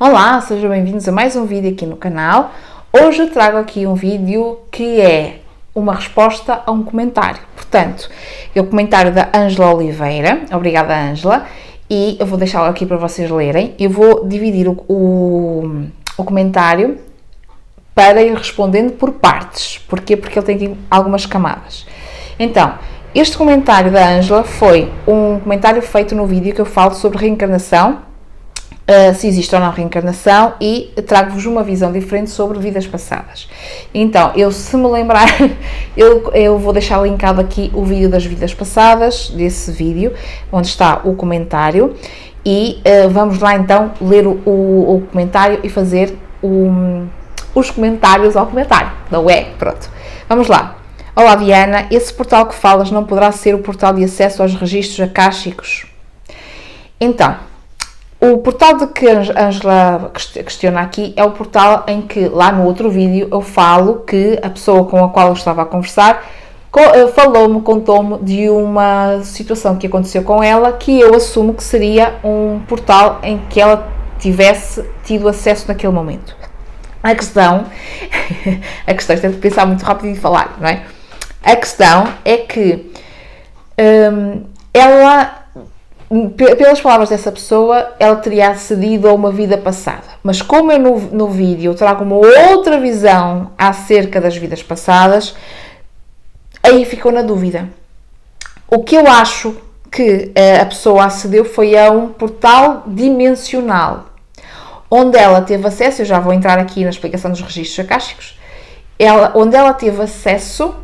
Olá, sejam bem-vindos a mais um vídeo aqui no canal. Hoje eu trago aqui um vídeo que é uma resposta a um comentário. Portanto, é o comentário da Ângela Oliveira. Obrigada, Ângela. E eu vou deixá-lo aqui para vocês lerem. Eu vou dividir o comentário para ir respondendo por partes. Porquê? Porque ele tem aqui algumas camadas. Então, este comentário da Ângela foi um comentário feito no vídeo que eu falo sobre reencarnação, se existe ou não reencarnação, e trago-vos uma visão diferente sobre vidas passadas. Então, se me lembrar, eu vou deixar linkado aqui o vídeo das vidas passadas, desse vídeo, onde está o comentário, e vamos lá então ler o comentário e fazer os comentários ao comentário, não é? Pronto, vamos lá. Olá Diana, esse portal que falas não poderá ser o portal de acesso aos registros acásticos? Então, o portal de que a Ângela questiona aqui é o portal em que, lá no outro vídeo, eu falo que a pessoa com a qual eu estava a conversar contou-me de uma situação que aconteceu com ela, que eu assumo que seria um portal em que ela tivesse tido acesso naquele momento. A questão é ter de pensar muito rápido e falar, não é? A questão é que ela, pelas palavras dessa pessoa, ela teria acedido a uma vida passada. Mas como eu no vídeo trago uma outra visão acerca das vidas passadas, aí ficou na dúvida. O que eu acho que a pessoa acedeu foi a um portal dimensional, onde ela teve acesso, eu já vou entrar aqui na explicação dos registros acásticos, onde ela teve acesso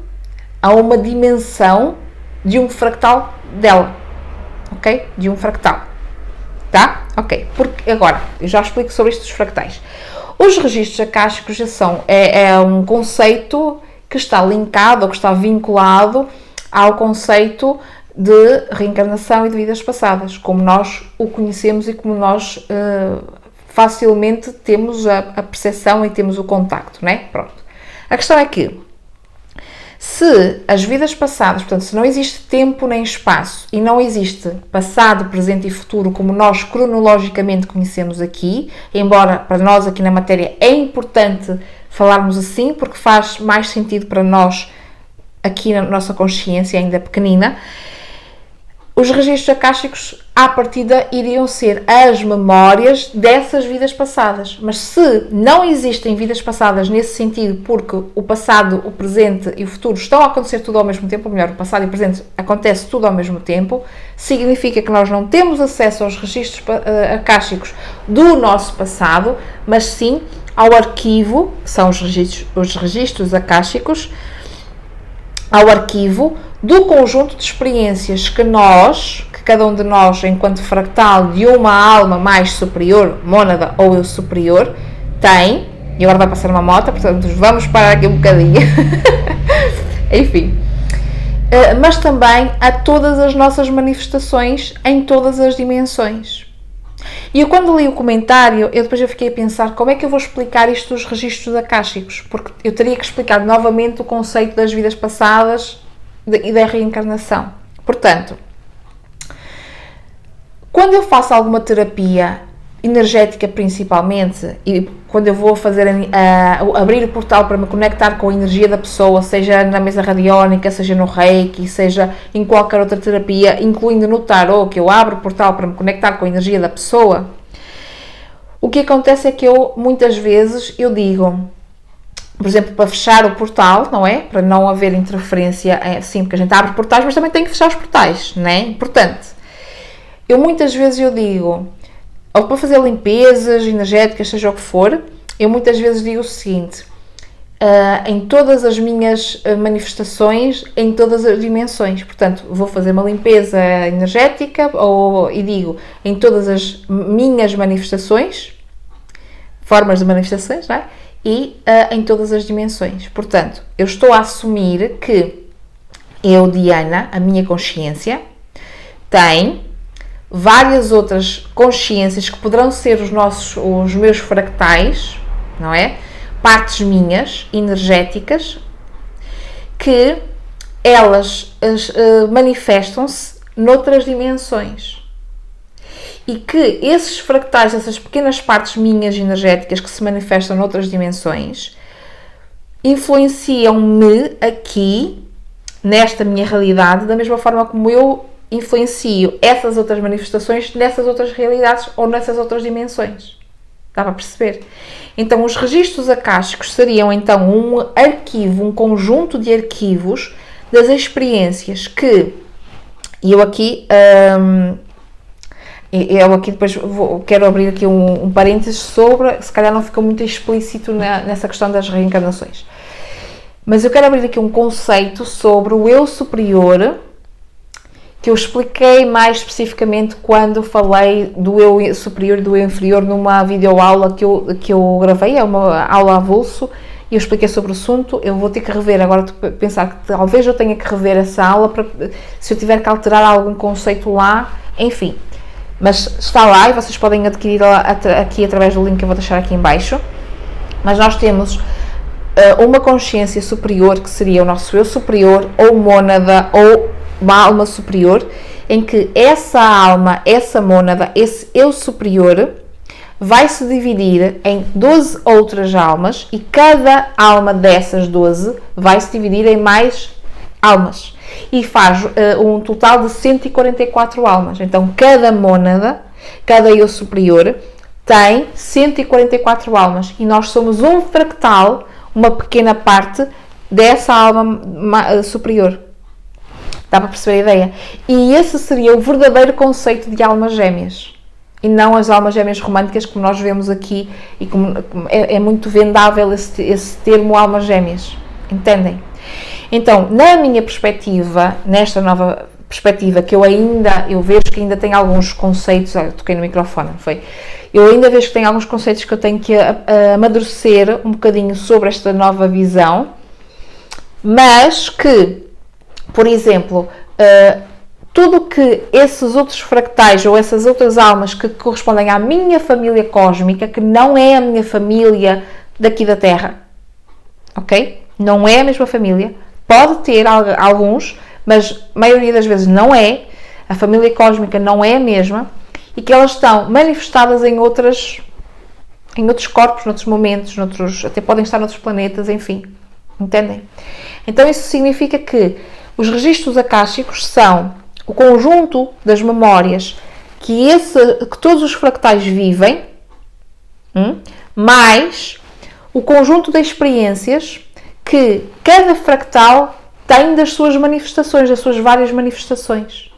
a uma dimensão de um fractal dela. Ok? De um fractal. Tá? Ok. Porque agora, eu já explico sobre isto dos fractais. Os registros acásticos é um conceito que está linkado, ou que está vinculado ao conceito de reencarnação e de vidas passadas, como nós o conhecemos e como nós facilmente temos a percepção e temos o contacto, né? Pronto. A questão é que, se as vidas passadas, portanto, se não existe tempo nem espaço e não existe passado, presente e futuro como nós cronologicamente conhecemos aqui, embora para nós aqui na matéria é importante falarmos assim, porque faz mais sentido para nós aqui na nossa consciência ainda pequenina, os registros acásticos, à partida, iriam ser as memórias dessas vidas passadas. Mas se não existem vidas passadas nesse sentido, porque o passado, o presente e o futuro estão a acontecer tudo ao mesmo tempo, ou melhor, o passado e o presente acontece tudo ao mesmo tempo, significa que nós não temos acesso aos registros acásticos do nosso passado, mas sim ao arquivo, que são os registros acásticos, ao arquivo do conjunto de experiências que cada um de nós, enquanto fractal de uma alma mais superior, mônada ou eu superior, tem, e agora vai passar uma moto, portanto vamos parar aqui um bocadinho, enfim, mas também a todas as nossas manifestações em todas as dimensões. E eu, quando li o comentário, depois fiquei a pensar como é que eu vou explicar isto dos registros acásticos, porque eu teria que explicar novamente o conceito das vidas passadas e da reencarnação. Portanto, quando eu faço alguma terapia energética principalmente, e quando eu vou fazer abrir o portal para me conectar com a energia da pessoa, seja na mesa radiónica, seja no Reiki, seja em qualquer outra terapia, incluindo no tarot, que eu abro o portal para me conectar com a energia da pessoa, o que acontece é que muitas vezes eu digo, por exemplo, para fechar o portal, não é? Para não haver interferência, sim, porque a gente abre portais, mas também tem que fechar os portais, não é? Importante. Muitas vezes eu digo, ou para fazer limpezas energéticas, seja o que for, eu muitas vezes digo o seguinte, em todas as minhas manifestações, em todas as dimensões, portanto, vou fazer uma limpeza energética, e digo, em todas as minhas manifestações, formas de manifestações, não é? E em todas as dimensões. Portanto, eu estou a assumir que eu, Diana, a minha consciência, tem várias outras consciências que poderão ser os meus fractais, não é? Partes minhas, energéticas, que elas manifestam-se noutras dimensões. e que esses fractais, essas pequenas partes minhas energéticas que se manifestam noutras dimensões, influenciam-me aqui, nesta minha realidade, da mesma forma como eu influencio essas outras manifestações nessas outras realidades ou nessas outras dimensões. Dá para perceber? Então, os registros acásticos seriam, então, um arquivo, um conjunto de arquivos das experiências que eu aqui depois quero abrir aqui um parênteses sobre, se calhar não ficou muito explícito nessa questão das reencarnações, mas eu quero abrir aqui um conceito sobre o eu superior, que eu expliquei mais especificamente quando falei do eu superior e do eu inferior numa videoaula que eu gravei, é uma aula avulso, e eu expliquei sobre o assunto. Eu vou ter que rever, agora pensar que talvez eu tenha que rever essa aula, se eu tiver que alterar algum conceito lá, enfim. Mas está lá e vocês podem adquiri-la aqui através do link que eu vou deixar aqui em baixo. Mas nós temos uma consciência superior, que seria o nosso eu superior, ou mônada, ou uma alma superior, em que essa alma, essa mônada, esse eu superior vai se dividir em 12 outras almas, e cada alma dessas 12 vai se dividir em mais almas, e faz um total de 144 almas. Então cada mônada, cada eu superior tem 144 almas, e nós somos um fractal, uma pequena parte dessa alma superior. Dá para perceber a ideia? E esse seria o verdadeiro conceito de almas gêmeas. E não as almas gêmeas românticas, como nós vemos aqui, e como é muito vendável esse termo almas gêmeas. Entendem? Então, na minha perspectiva, nesta nova perspectiva, que eu vejo que ainda tem alguns conceitos, toquei no microfone, não foi? Eu ainda vejo que tem alguns conceitos que eu tenho que amadurecer um bocadinho sobre esta nova visão, mas que, por exemplo, tudo que esses outros fractais ou essas outras almas que correspondem à minha família cósmica, que não é a minha família daqui da Terra, ok? Não é a mesma família, pode ter alguns, mas a maioria das vezes não é, a família cósmica não é a mesma, e que elas estão manifestadas em outros corpos, noutros momentos, até podem estar noutros planetas, enfim, entendem? Então isso significa que os registros acásticos são o conjunto das memórias que todos os fractais vivem, mais o conjunto de experiências que cada fractal tem das suas manifestações, das suas várias manifestações.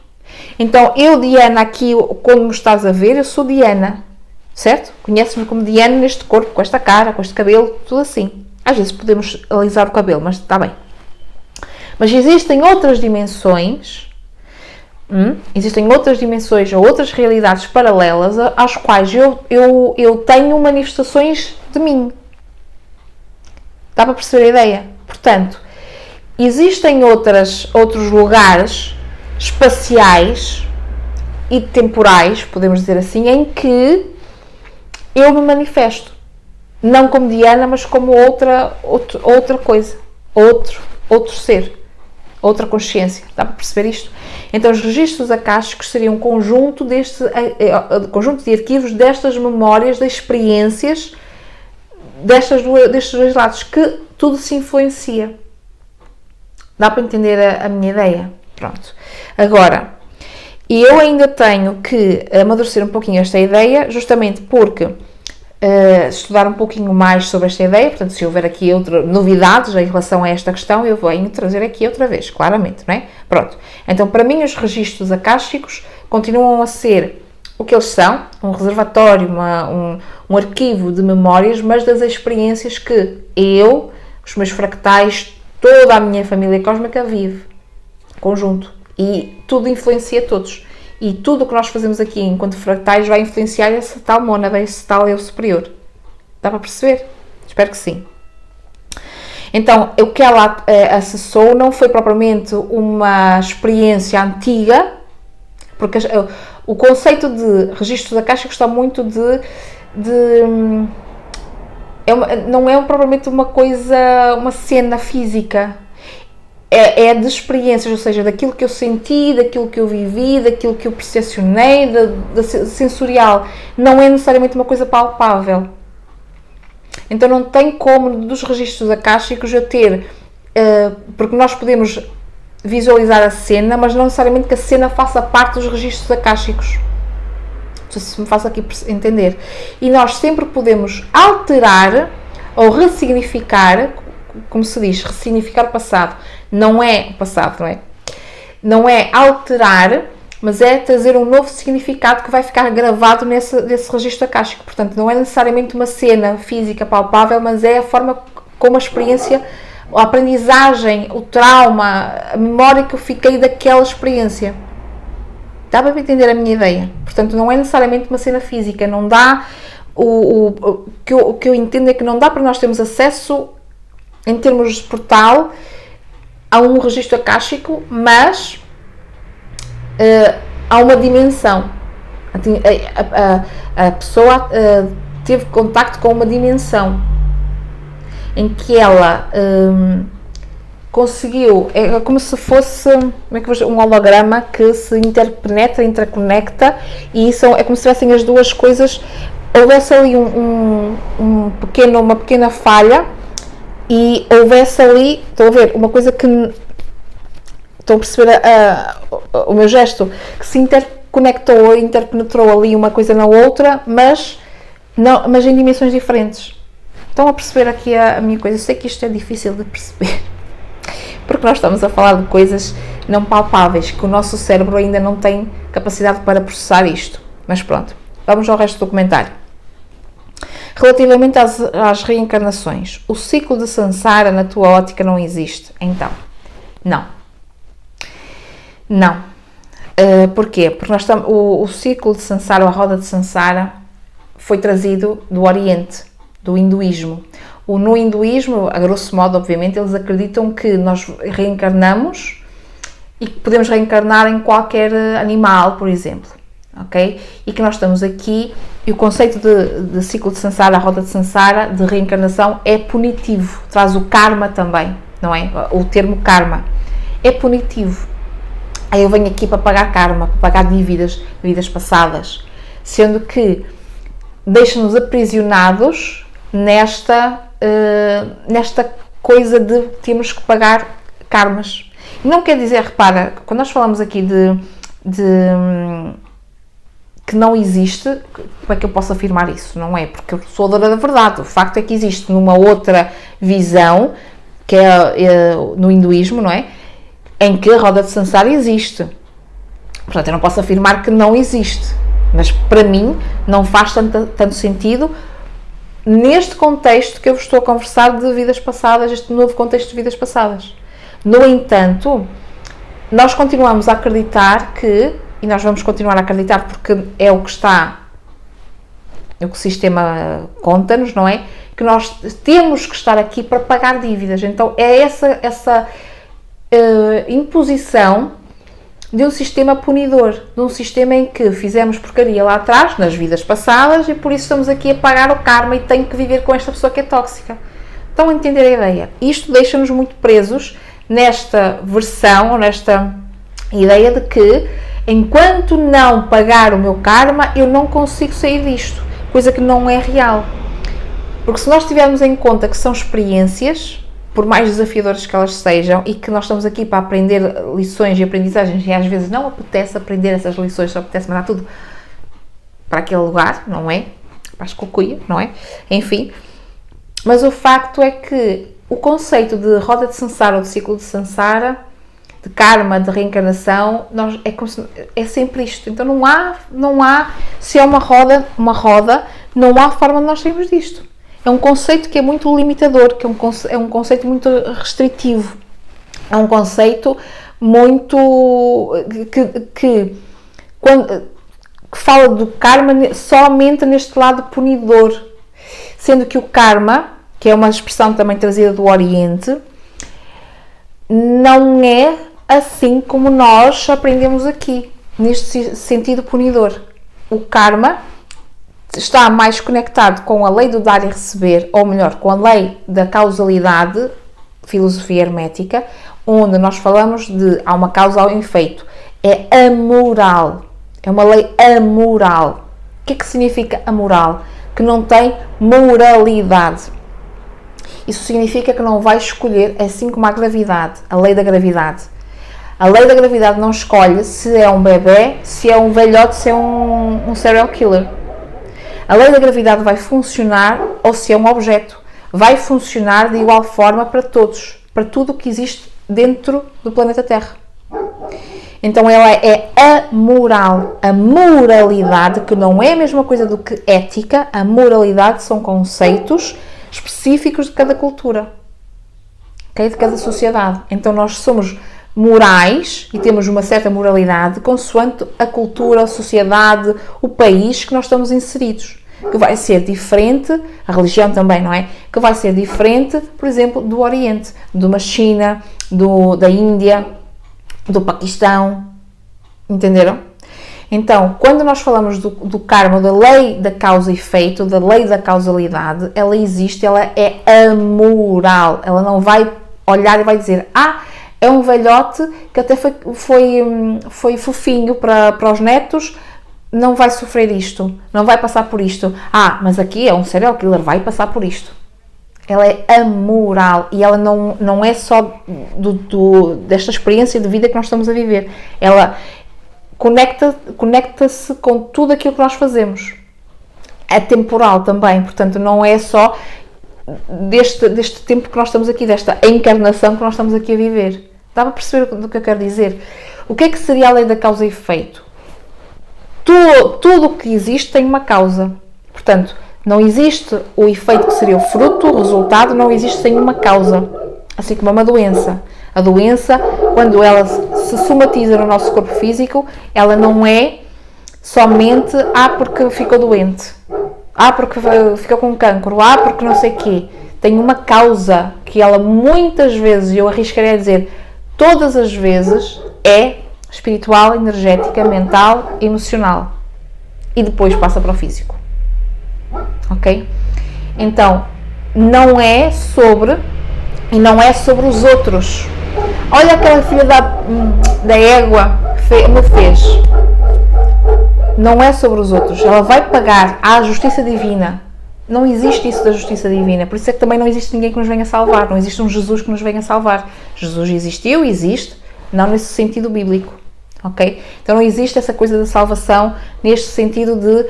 Então, eu, Diana, aqui, quando me estás a ver, eu sou Diana, certo? Conheces-me como Diana neste corpo, com esta cara, com este cabelo, tudo assim. Às vezes podemos alisar o cabelo, mas está bem. Mas existem outras dimensões, ou outras realidades paralelas às quais eu tenho manifestações de mim. Dá para perceber a ideia? Portanto, existem outros lugares espaciais e temporais, podemos dizer assim, em que eu me manifesto. Não como Diana, mas como outra coisa. Outro ser. Outra consciência. Dá para perceber isto? Então, os registros acásticos seriam um conjunto de arquivos destas memórias, das experiências destes dois lados, que tudo se influencia. Dá para entender a minha ideia? Pronto. Agora, eu ainda tenho que amadurecer um pouquinho esta ideia, justamente porque estudar um pouquinho mais sobre esta ideia, portanto, se houver aqui novidades em relação a esta questão, eu venho trazer aqui outra vez, claramente, não é? Pronto. Então, para mim, os registros acásticos continuam a ser o que eles são, um reservatório, um arquivo de memórias, mas das experiências que eu, os meus fractais, toda a minha família cósmica vive, conjunto, e tudo influencia todos. E tudo o que nós fazemos aqui enquanto fractais vai influenciar esse tal mônada, esse tal eu superior. Dá para perceber? Espero que sim. Então, o que ela acessou não foi propriamente uma experiência antiga, porque o conceito de registros acásticos está muito não é propriamente uma cena física. é de experiências, ou seja, daquilo que eu senti, daquilo que eu vivi, daquilo que eu percepcionei, da sensorial. Não é necessariamente uma coisa palpável. Então não tem como, dos registros akáshicos, eu ter, porque nós podemos visualizar a cena, mas não necessariamente que a cena faça parte dos registros akáshicos. Não sei se me faço aqui entender. E nós sempre podemos alterar ou ressignificar, como se diz, ressignificar o passado. Não é o passado, não é? Não é alterar, mas é trazer um novo significado que vai ficar gravado nesse registro akáshico. Portanto, não é necessariamente uma cena física palpável, mas é a forma como a experiência, a aprendizagem, o trauma, a memória que eu fiquei daquela experiência. Dá para entender a minha ideia? Portanto, não é necessariamente uma cena física, não dá... O que eu entendo é que não dá para nós termos acesso, em termos de portal, a um registro akáshico, mas há uma dimensão. A pessoa teve contacto com uma dimensão em que ela conseguiu, é como se fosse um holograma que se interpenetra, interconecta, e isso é como se tivessem as duas coisas, houvesse ali uma pequena falha, e houvesse ali, estão a ver, uma coisa que, estão a perceber o meu gesto, que se interconectou, interpenetrou ali uma coisa na outra, mas em dimensões diferentes. Estão a perceber aqui a minha coisa? Eu sei que isto é difícil de perceber, porque nós estamos a falar de coisas não palpáveis, que o nosso cérebro ainda não tem capacidade para processar isto. Mas pronto, vamos ao resto do comentário. Relativamente às reencarnações, o ciclo de Sansara, na tua ótica, não existe? Então, não. Não. Porquê? Porque nós estamos, o ciclo de Sansara, ou a roda de Sansara, foi trazido do Oriente, do hinduísmo. No hinduísmo, a grosso modo, obviamente, eles acreditam que nós reencarnamos e que podemos reencarnar em qualquer animal, por exemplo. Okay? E que nós estamos aqui, e o conceito de ciclo de Sansara, a roda de Sansara, de reencarnação, é punitivo, traz o karma também, não é? O termo karma é punitivo. Aí eu venho aqui para pagar karma, para pagar dívidas, vidas passadas, sendo que deixa-nos aprisionados nesta coisa de termos que pagar karmas. E não quer dizer, repara, quando nós falamos aqui de que não existe, como é que eu posso afirmar isso? Não é porque eu sou dona da verdade. O facto é que existe numa outra visão, que é no hinduísmo, não é? Em que a roda de Sansara existe. Portanto, eu não posso afirmar que não existe. Mas, para mim, não faz tanto sentido neste contexto que eu vos estou a conversar de vidas passadas, este novo contexto de vidas passadas. No entanto, nós continuamos a acreditar que, e nós vamos continuar a acreditar porque é o que o sistema conta-nos, não é? Que nós temos que estar aqui para pagar dívidas. Então é essa imposição de um sistema punidor, de um sistema em que fizemos porcaria lá atrás, nas vidas passadas, e por isso estamos aqui a pagar o karma e tenho que viver com esta pessoa que é tóxica. Estão a entender a ideia? Isto deixa-nos muito presos nesta versão, ou nesta ideia de que enquanto não pagar o meu karma, eu não consigo sair disto, coisa que não é real. Porque se nós tivermos em conta que são experiências, por mais desafiadoras que elas sejam, e que nós estamos aqui para aprender lições e aprendizagens, e às vezes não apetece aprender essas lições, só apetece mandar tudo para aquele lugar, não é? Para as cucuia, não é? Enfim, mas o facto é que o conceito de roda de Sansara ou de ciclo de Sansara, de karma, de reencarnação, é sempre isto. Então não há, se é uma roda, não há forma de nós sairmos disto. É um conceito que é muito limitador, que é um conceito muito restritivo. É um conceito muito que fala do karma somente neste lado punidor, sendo que o karma, que é uma expressão também trazida do Oriente, não é assim como nós aprendemos aqui, neste sentido punidor. O karma está mais conectado com a lei do dar e receber, ou melhor, com a lei da causalidade, filosofia hermética, onde nós falamos de há uma causa ao efeito. É amoral. É uma lei amoral. O que é que significa amoral? Que não tem moralidade. Isso significa que não vai escolher, assim como a gravidade, a lei da gravidade. A lei da gravidade não escolhe se é um bebê, se é um velhote, se é um serial killer. A lei da gravidade vai funcionar, ou se é um objeto, vai funcionar de igual forma para todos, para tudo o que existe dentro do planeta Terra. Então ela é amoral. A moralidade, que não é a mesma coisa do que ética, a moralidade são conceitos específicos de cada cultura, okay? De cada sociedade. Então nós somos morais e temos uma certa moralidade consoante a cultura, a sociedade, o país que nós estamos inseridos, que vai ser diferente, a religião também, não é? Que vai ser diferente, por exemplo, do Oriente, de uma China, da Índia, do Paquistão, entenderam? Então, quando nós falamos do karma, da lei da causa e efeito, da lei da causalidade, ela existe, ela é amoral, ela não vai olhar e vai dizer, é um velhote que até foi fofinho para os netos, não vai sofrer isto, não vai passar por isto. Mas aqui é um serial killer, vai passar por isto. Ela é amoral e ela não é só desta experiência de vida que nós estamos a viver. Ela conecta-se com tudo aquilo que nós fazemos. É temporal também, portanto não é só deste tempo que nós estamos aqui, desta encarnação que nós estamos aqui a viver. Dá para perceber o que eu quero dizer? O que é que seria a lei da causa e efeito? Tudo o que existe tem uma causa. Portanto, não existe o efeito que seria o fruto, o resultado, não existe sem uma causa. Assim como uma doença. A doença, quando ela se somatiza no nosso corpo físico, ela não é somente porque ficou doente, porque ficou com cancro, porque não sei o quê. Tem uma causa que ela muitas vezes, eu arriscaria a dizer, todas as vezes, é espiritual, energética, mental, emocional. E depois passa para o físico. Ok? Então, não é sobre os outros. Olha aquela filha da égua que me fez. Não é sobre os outros. Ela vai pagar à justiça divina. Não existe isso da justiça divina. Por isso é que também não existe ninguém que nos venha salvar. Não existe um Jesus que nos venha salvar. Jesus existiu, existe, não nesse sentido bíblico. Ok? Então não existe essa coisa da salvação neste sentido de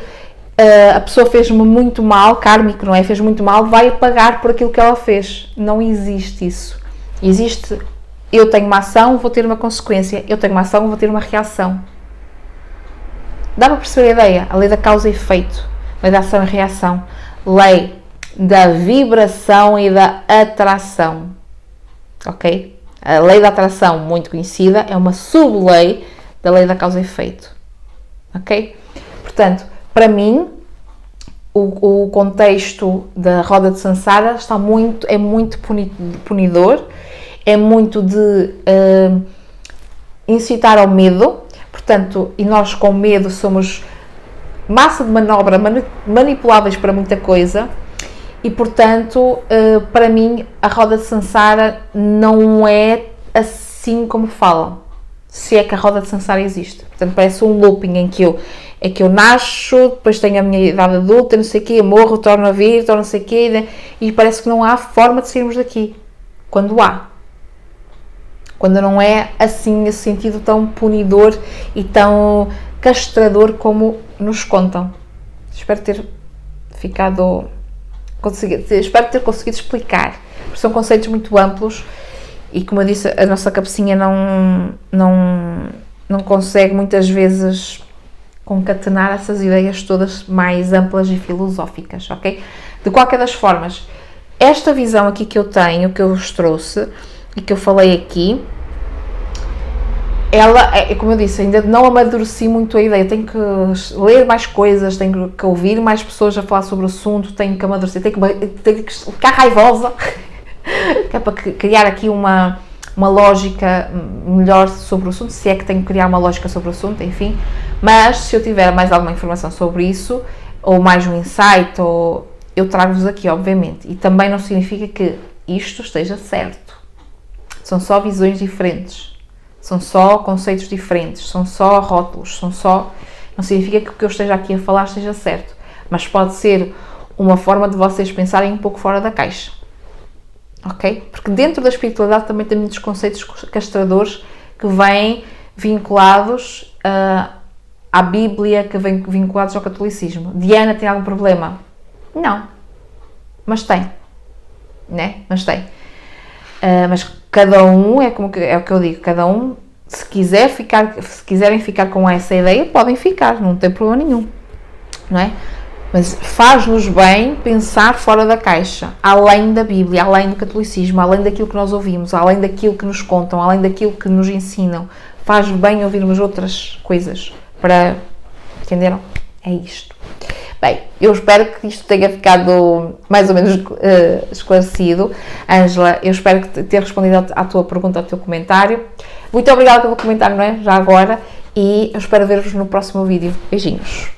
a pessoa fez-me muito mal, kármico, não é? Fez muito mal, vai pagar por aquilo que ela fez. Não existe isso. Existe, eu tenho uma ação, vou ter uma consequência. Eu tenho uma ação, vou ter uma reação. Dá para perceber a ideia? A lei da causa e efeito. Lei da ação e reação. Lei da vibração e da atração. Ok? A lei da atração, muito conhecida, é uma sub-lei da lei da causa e efeito. Ok? Portanto, para mim, o contexto da roda de Sansara é muito punidor, é muito de incitar ao medo, portanto, e nós com medo somos massa de manobra, manipuláveis para muita coisa, e portanto, para mim, a roda de Sansara não é assim como falam, se é que a roda de Sansara existe. Portanto, parece um looping em que eu nasço, depois tenho a minha idade adulta, não sei o quê, morro, torno a vir, torno não sei o quê, e parece que não há forma de sairmos daqui. Quando há. Quando não é assim, nesse sentido tão punidor e tão castrador como nos contam. Espero ter ter conseguido explicar, porque são conceitos muito amplos e, como eu disse, a nossa cabecinha não consegue muitas vezes concatenar essas ideias todas mais amplas e filosóficas, ok? De qualquer das formas, esta visão aqui que eu tenho, que eu vos trouxe e que eu falei aqui, ela, como eu disse, ainda não amadureci muito a ideia, tenho que ler mais coisas, tenho que ouvir mais pessoas a falar sobre o assunto, tenho que amadurecer, tenho que ficar raivosa, que é para criar aqui uma lógica melhor sobre o assunto, se é que tenho que criar uma lógica sobre o assunto, enfim, mas se eu tiver mais alguma informação sobre isso, ou mais um insight, eu trago-vos aqui, obviamente, e também não significa que isto esteja certo. São só visões diferentes. São só conceitos diferentes. São só rótulos. Não significa que o que eu esteja aqui a falar esteja certo. Mas pode ser uma forma de vocês pensarem um pouco fora da caixa. Ok? Porque dentro da espiritualidade também tem muitos conceitos castradores que vêm vinculados à Bíblia, que vêm vinculados ao catolicismo. Diana tem algum problema? Não. Mas tem. Né? Mas tem. Mas cada um, é o que eu digo, cada um, se quiserem ficar com essa ideia, podem ficar, não tem problema nenhum. Não é? Mas faz-nos bem pensar fora da caixa, além da Bíblia, além do catolicismo, além daquilo que nós ouvimos, além daquilo que nos contam, além daquilo que nos ensinam. Faz bem ouvirmos outras coisas para... Entenderam? É isto. Bem, eu espero que isto tenha ficado mais ou menos esclarecido. Ângela, eu espero ter respondido à tua pergunta, ao teu comentário. Muito obrigada pelo comentário, não é? Já agora. E eu espero ver-vos no próximo vídeo. Beijinhos.